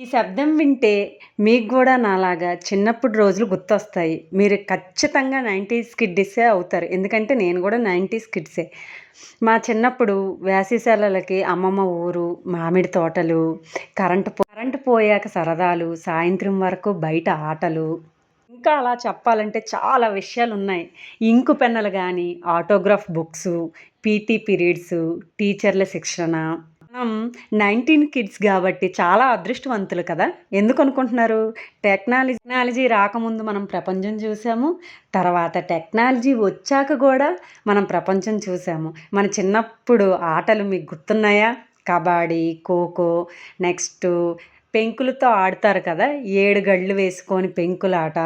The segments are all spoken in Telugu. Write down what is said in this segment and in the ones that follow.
ఈ శబ్దం వింటే మీకు గూడా నాలాగా చిన్నప్పుడు రోజులు గుర్తొస్తాయి. మీరు ఖచ్చితంగా 90స్ కిడ్సే అవుతారు. ఎందుకంటే నేను గూడా 90స్ కిడ్సే. మా చిన్నప్పుడు వేసవి సెలవులకి అమ్మమ్మ ఊరు, మామిడి తోటలు, కరెంటు పోయాక సరదాలు, సాయంత్రం వరకు బయట ఆటలు. ఇంకా అలా చెప్పాలంటే చాలా విషయాలున్నాయి. ఇంకు పెన్నులు గానీ, ఆటోగ్రాఫ్ బుక్సు, పీటీ పీరియడ్సు, టీచర్ల శిక్షణ. మనం 19 కిడ్స్ గాబట్టి చాలా అదృష్టవంతులు కదా! ఎందుకనుకుంటున్నారు? టెక్నాలజీ రాకముందు మనం ప్రపంచం చూసాము. తర్వాత టెక్నాలజీ వచ్చాక గూడా మనం ప్రపంచం చూసాము. మన చిన్నప్పుడు ఆటలు మీకు గుర్తున్నాయా? కబడ్డీ, ఖోఖో, నెక్స్టు పెంకులతో ఆడతారు కదా! 7 గళ్ళు వేసుకొని పెంకులాట.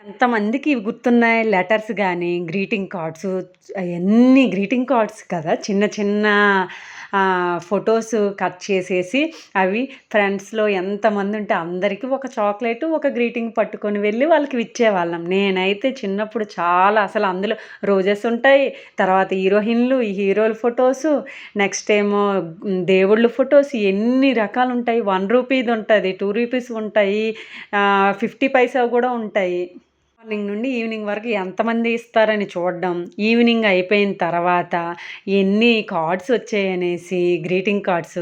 ఎంతమందికి ఇవి గుర్తున్నాయి? లెటర్స్ గానీ, గ్రీటింగ్ కార్డ్సు అయన్నీ గ్రీటింగ్ కార్డ్స్ కదా! చిన్న చిన్న ఫోటోస్ కట్ చేసేసి అవి ఫ్రెండ్స్‌లో ఎంతమందుంటే అందరికి ఒక చాక్లెటు, ఒక గ్రీటింగ్ పట్టుకొని వెళ్ళి వాళ్ళకి ఇచ్చేవాళ్ళం. నేనైతే చిన్నప్పుడు చాలా అసలు అందులో రోజెస్ ఉంటాయి. తర్వాత హీరోయిన్‌లు, ఈ హీరోల ఫోటోసు, నెక్స్ట్ ఏమో దేవుళ్ళ ఫోటోస్ ఎన్ని రకాలుంటాయి. 1 రూపీది ఉంటది, 2 రూపీస్ ఉంటాయి, 50 పైసా గూడా ఉంటాయి. మార్నింగ్ నుండి ఈవినింగ్ వరకు ఎంతమంది ఇస్తారని చూడడం. ఈవినింగ్ అయిపోయిన తర్వాత ఎన్ని కార్డ్స్ వచ్చాయనేసి గ్రీటింగ్ కార్డ్స్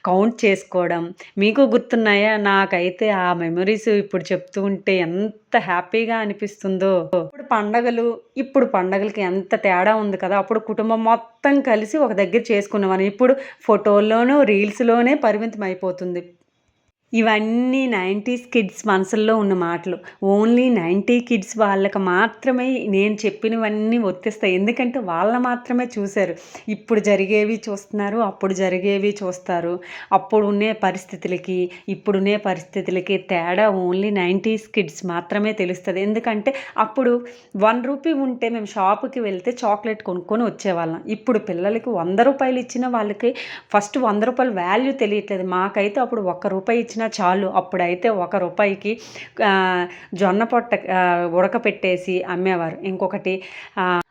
కౌంట్ చేసుకోవడం. మీకు గుర్తున్నాయా? నాకైతే ఆ మెమరీస్ ఇప్పుడు చెప్తూ ఉంటే ఎంత హ్యాపీగా అనిపిస్తుందో. ఇప్పుడు పండగలకి ఎంత తేడా ఉంది కదా! అప్పుడు కుటుంబం మొత్తం కలిసి ఒక దగ్గర చేసుకునేవాళ్ళం. ఇప్పుడు ఫోటోల్లోనూ, రీల్స్‌లోనే పరిమితం అయిపోతుంది. ఇవన్నీ 90స్ కిడ్స్ మనసుల్లో ఉన్న మాటలు. ఓన్లీ 90 కిడ్స్ వాళ్ళకి మాత్రమే నేను చెప్పినవన్నీ వర్తిస్తాయి. ఎందుకంటే వాళ్ళు మాత్రమే చూసారు. ఇప్పుడు జరిగేవి చూస్తున్నారు, అప్పుడు జరిగేవి చూస్తారు. అప్పుడున్నే పరిస్థితులకి, ఇప్పుడున్నే పరిస్థితులకి తేడా ఓన్లీ 90స్ కిడ్స్ మాత్రమే తెలుస్తది. ఎందుకంటే అప్పుడు 1 రూపీ ఉంటే మేము షాపుకి వెళ్తే చాక్లెట్ కొనుక్కొని వచ్చేవాళ్ళం. ఇప్పుడు పిల్లలకి రూ. 100 ఇచ్చినా వాళ్ళకి ఫస్ట్ రూ. 100 వాల్యూ తెలియట్లేదు. మాకైతే అప్పుడు రూ. 1 ఇచ్చినా చాలు. అప్పుడైతే రూ. 1కి జొన్న పొట్ట ఉడకపెట్టేసి అమ్మేవారు. ఇంకొకటి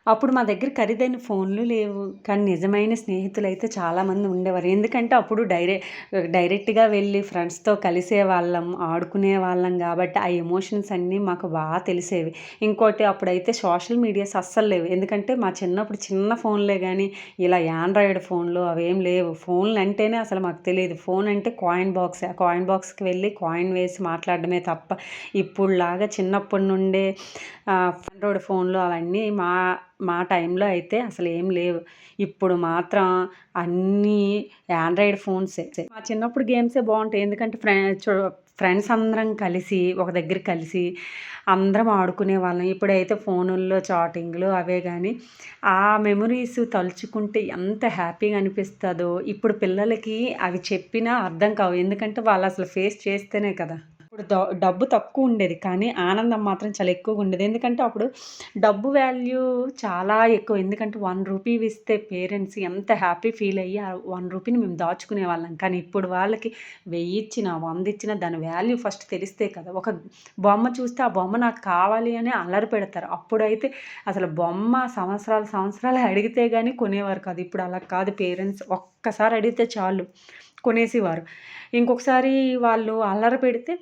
అప్పుడు మా దగ్గర ఖరీదైన ఫోన్లు లేవు. కానీ నిజమైన స్నేహితులైతే చాలామంది ఉండేవారు. ఎందుకంటే అప్పుడు డైరెక్ట్‌గా వెళ్ళి ఫ్రెండ్స్‌తో కలిసేవాళ్ళం, ఆడుకునేవాళ్ళం కాబట్టి ఆ ఎమోషన్స్ అన్నీ మాకు బాగా తెలిసేవి. ఇంకోటి అప్పుడైతే సోషల్ మీడియాస్ అస్సలు లేవు. ఎందుకంటే మా చిన్నప్పుడు చిన్న ఫోన్లే గానీ ఇలా యాండ్రాయిడ్ ఫోన్లు అవేం లేవు. ఫోన్లు అంటేనే అసలు మాకు తెలీదు. ఫోన్ అంటే కాయిన్ బాక్సే. ఆ కాయిన్ బాక్స్‌కి వెళ్ళి కాయిన్ వేసి మాట్లాడడమే తప్ప ఇప్పుడులాగా చిన్నప్పటి నుండే ఆండ్రాయిడ్ ఫోన్లు అవన్నీ మా టైంలో అయితే అసలు ఏం లేవు. ఇప్పుడు మాత్రం అన్నీ యాండ్రాయిడ్ ఫోన్సే. మా చిన్నప్పుడు గేమ్సే బాగుంటాయి. ఎందుకంటే ఫ్రెండ్స్ అందరం కలిసి ఒక దగ్గర కలిసి అందరం ఆడుకునేవాళ్ళం. ఇప్పుడైతే ఫోనుల్లో చాటింగ్లు అవే కానీ ఆ మెమరీస్ తలుచుకుంటే ఎంత హ్యాపీగా అనిపిస్తుందో. ఇప్పుడు పిల్లలకి అవి చెప్పినా అర్థం కావు. ఎందుకంటే వాళ్ళు అసలు ఫేస్ చేస్తేనే కదా. ఇప్పుడు డబ్బు తక్కువ ఉండేది. కానీ ఆనందం మాత్రం చాలా ఎక్కువగా ఉండేది. ఎందుకంటే అప్పుడు డబ్బు వాల్యూ చాలా ఎక్కువ. ఎందుకంటే 1 రూపీ ఇస్తే పేరెంట్స్ ఎంత హ్యాపీ ఫీల్ అయ్యి ఆ 1 రూపీని మేము దాచుకునేవాళ్ళం. కానీ ఇప్పుడు వాళ్ళకి 1000 ఇచ్చినా, 100 ఇచ్చినా దాని వాల్యూ ఫస్ట్ తెలిస్తే కదా. ఒక బొమ్మ చూస్తే ఆ బొమ్మ నాకు కావాలి అని అల్లరి పెడతారు. అప్పుడైతే అసలు బొమ్మ సంవత్సరాలు అడిగితే గానీ కొనేవారు కాదు. ఇప్పుడు అలా కాదు. పేరెంట్స్ ఒక్కసారి అడిగితే చాలు కొనేసేవారు. ఇంకొకసారి వాళ్ళు అల్లరి పెడితే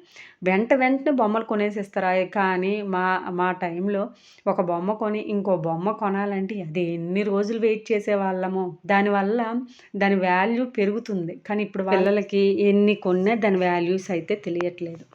వెంటనే బొమ్మలు కొనేసిస్తారు. కానీ మా టైంలో ఒక బొమ్మ కొని ఇంకో బొమ్మ కొనాలంటే అది ఎన్ని రోజులు వెయిట్ చేసేవాళ్ళమో. దానివల్ల దాని వాల్యూ పెరుగుతుంది. కానీ ఇప్పుడు పిల్లలకి ఎన్ని కొన్నా దాని వాల్యూస్ అయితే తెలియట్లేదు.